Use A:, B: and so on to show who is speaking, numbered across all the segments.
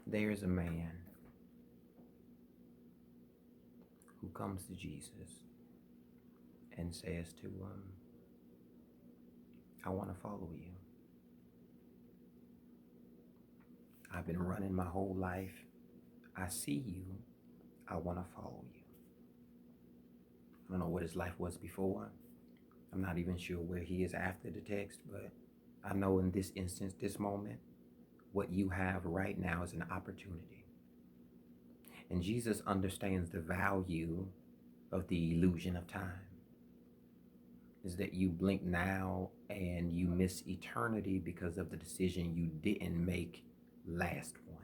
A: There's a man who comes to Jesus and says to him, I want to follow you. I've been running my whole life. I see you. I want to follow you. I don't know what his life was before. I'm not even sure where he is after the text, but I know in this instance, this moment, what you have right now is an opportunity. And Jesus understands the value of the illusion of time. Is that you blink now and you miss eternity because of the decision you didn't make last one.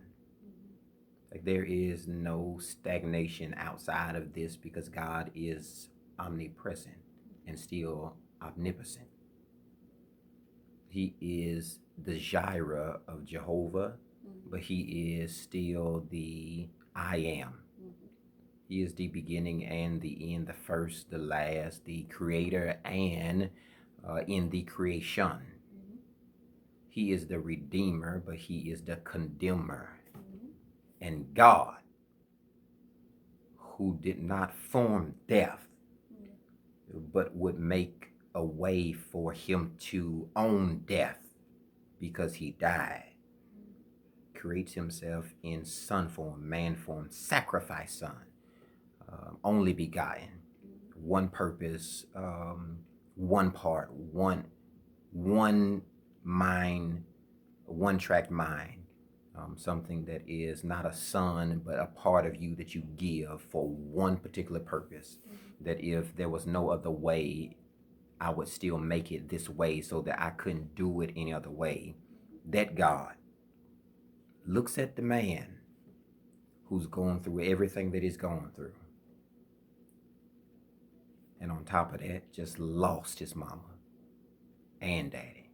A: Like there is no stagnation outside of this because God is omnipresent and still omnipotent. He is the Jireh of Jehovah, but he is still the I am. He is the beginning and the end, the first, the last, the creator, and in the creation. He is the redeemer, but he is the condemner. And God, who did not form death, but would make a way for him to own death because he died, creates himself in son form, man form, sacrifice son. Only begotten, one purpose, one part, one mind, one track mind, something that is not a son, but a part of you that you give for one particular purpose, that if there was no other way, I would still make it this way so that I couldn't do it any other way. That God looks at the man who's going through everything that he's going through. And on top of that, just lost his mama and daddy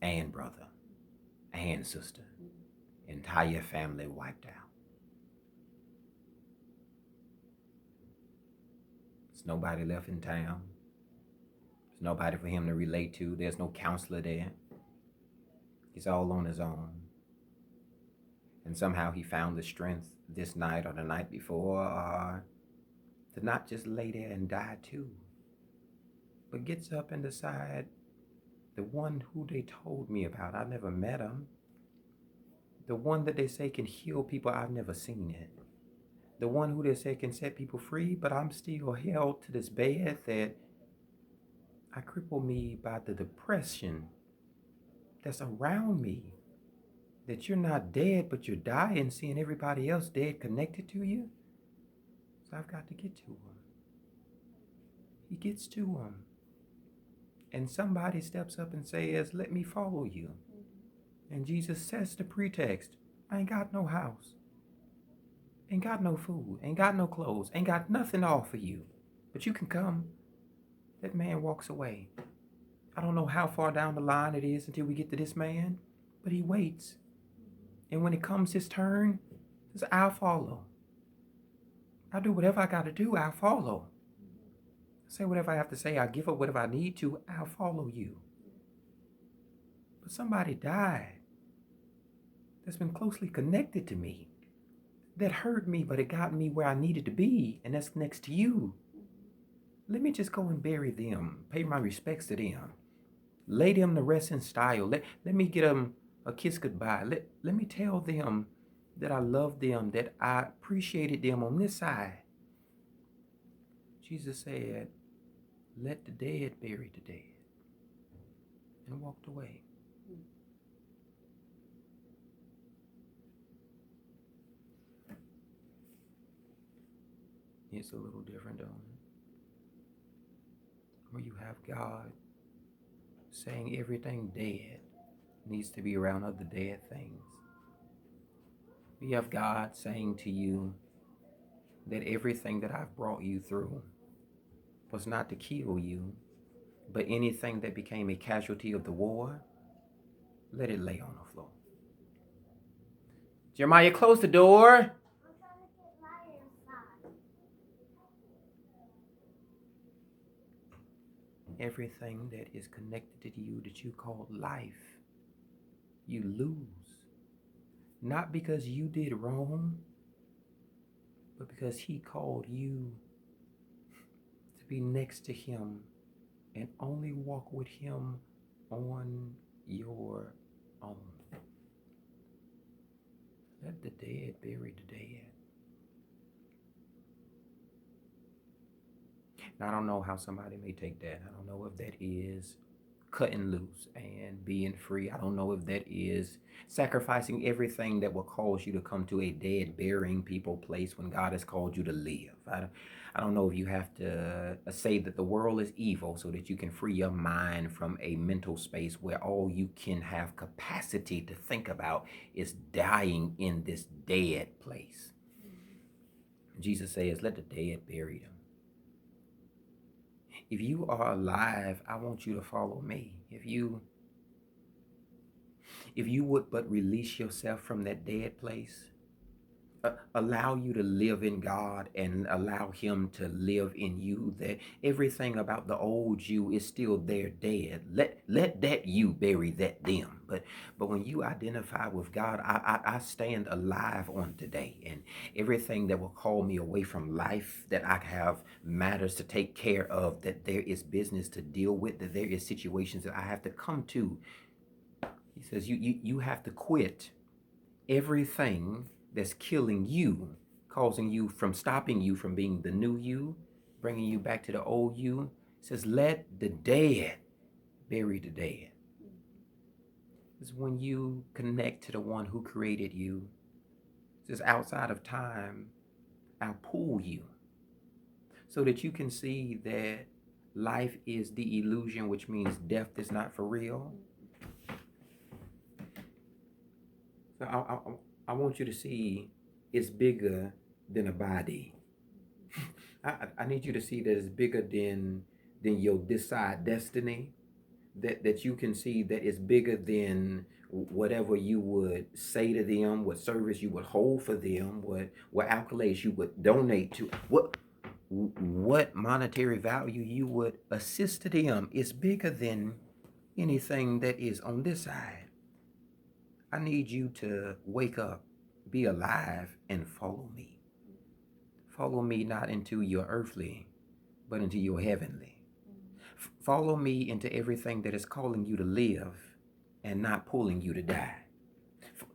A: and brother and sister. Entire family wiped out. There's nobody left in town. There's nobody for him to relate to. There's no counselor there. He's all on his own. And somehow he found the strength this night or the night before to not just lay there and die too, but gets up and decide the one who they told me about, I never met him. The one that they say can heal people, I've never seen it. The one who they say can set people free, but I'm still held to this bed that I cripple me by the depression that's around me. That you're not dead, but you're dying, seeing everybody else dead connected to you. So I've got to get to him. He gets to him. And somebody steps up and says, let me follow you. And Jesus says the pretext, I ain't got no house. Ain't got no food. Ain't got no clothes. Ain't got nothing to offer you. But you can come. That man walks away. I don't know how far down the line it is until we get to this man, but he waits. And when it comes his turn, he says, I'll follow. I'll do whatever I got to do. I'll follow. Say whatever I have to say. I'll give up whatever I need to. I'll follow you. But somebody died that's been closely connected to me, that hurt me, but it got me where I needed to be, and that's next to you. Let me just go and bury them, pay my respects to them, lay them to rest in style. Let me get them a kiss goodbye. Let me tell them that I love them, that I appreciated them on this side. Jesus said, let the dead bury the dead, and walked away. It's a little different, don't it? Where you have God saying everything dead needs to be around other dead things. You have God saying to you that everything that I've brought you through was not to kill you, but anything that became a casualty of the war, let it lay on the floor. Jeremiah, close the door. Everything that is connected to you that you call life, you lose not because you did wrong, but because he called you to be next to him and only walk with him on your own. Let the dead bury the dead. Now, I don't know how somebody may take that. I don't know if that is cutting loose and being free. I don't know if that is sacrificing everything that will cause you to come to a dead, burying people place when God has called you to live. I don't know if you have to say that the world is evil so that you can free your mind from a mental space where all you can have capacity to think about is dying in this dead place. Jesus says, let the dead bury them. If you are alive, I want you to follow me. If you would but release yourself from that dead place, allow you to live in God and allow him to live in you, that everything about the old you is still there dead. Let that you bury that them. But when you identify with God, I stand alive on today, and everything that will call me away from life, that I have matters to take care of, that there is business to deal with, that there is situations that I have to come to. He says you have to quit everything that's killing you, causing you from stopping you from being the new you, bringing you back to the old you. It says, let the dead bury the dead. It's when you connect to the one who created you. It says, outside of time, I'll pull you so that you can see that life is the illusion, which means death is not for real. So I want you to see it's bigger than a body. I need you to see that it's bigger than your decide destiny. That you can see that it's bigger than whatever you would say to them, what service you would hold for them, what accolades you would donate to, what monetary value you would assist to them. It's bigger than anything that is on this side. I need you to wake up, be alive, and follow me. Follow me not into your earthly, but into your heavenly. Follow me into everything that is calling you to live and not pulling you to die.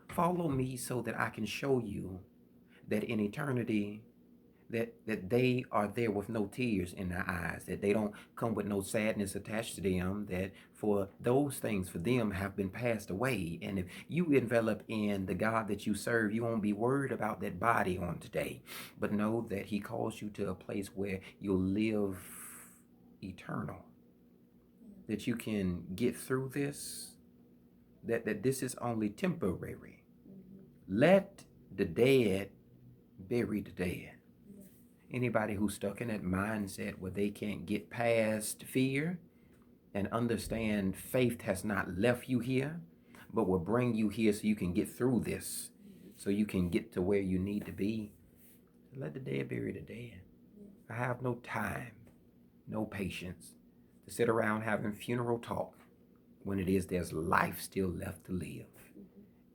A: Follow me so that I can show you that in eternity, that they are there with no tears in their eyes, that they don't come with no sadness attached to them, that for those things for them have been passed away. And if you envelop in the God that you serve, you won't be worried about that body on today, but know that he calls you to a place where you'll live eternal, that you can get through this, that this is only temporary. Let the dead bury the dead. Anybody who's stuck in that mindset where they can't get past fear and understand faith has not left you here, but will bring you here so you can get through this, so you can get to where you need to be. Let the dead bury the dead. I have no time, no patience to sit around having funeral talk when it is there's life still left to live.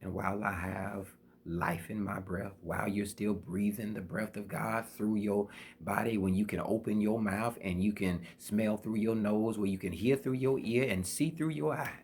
A: And while I have life in my breath, while you're still breathing the breath of God through your body, when you can open your mouth and you can smell through your nose, where you can hear through your ear and see through your eye,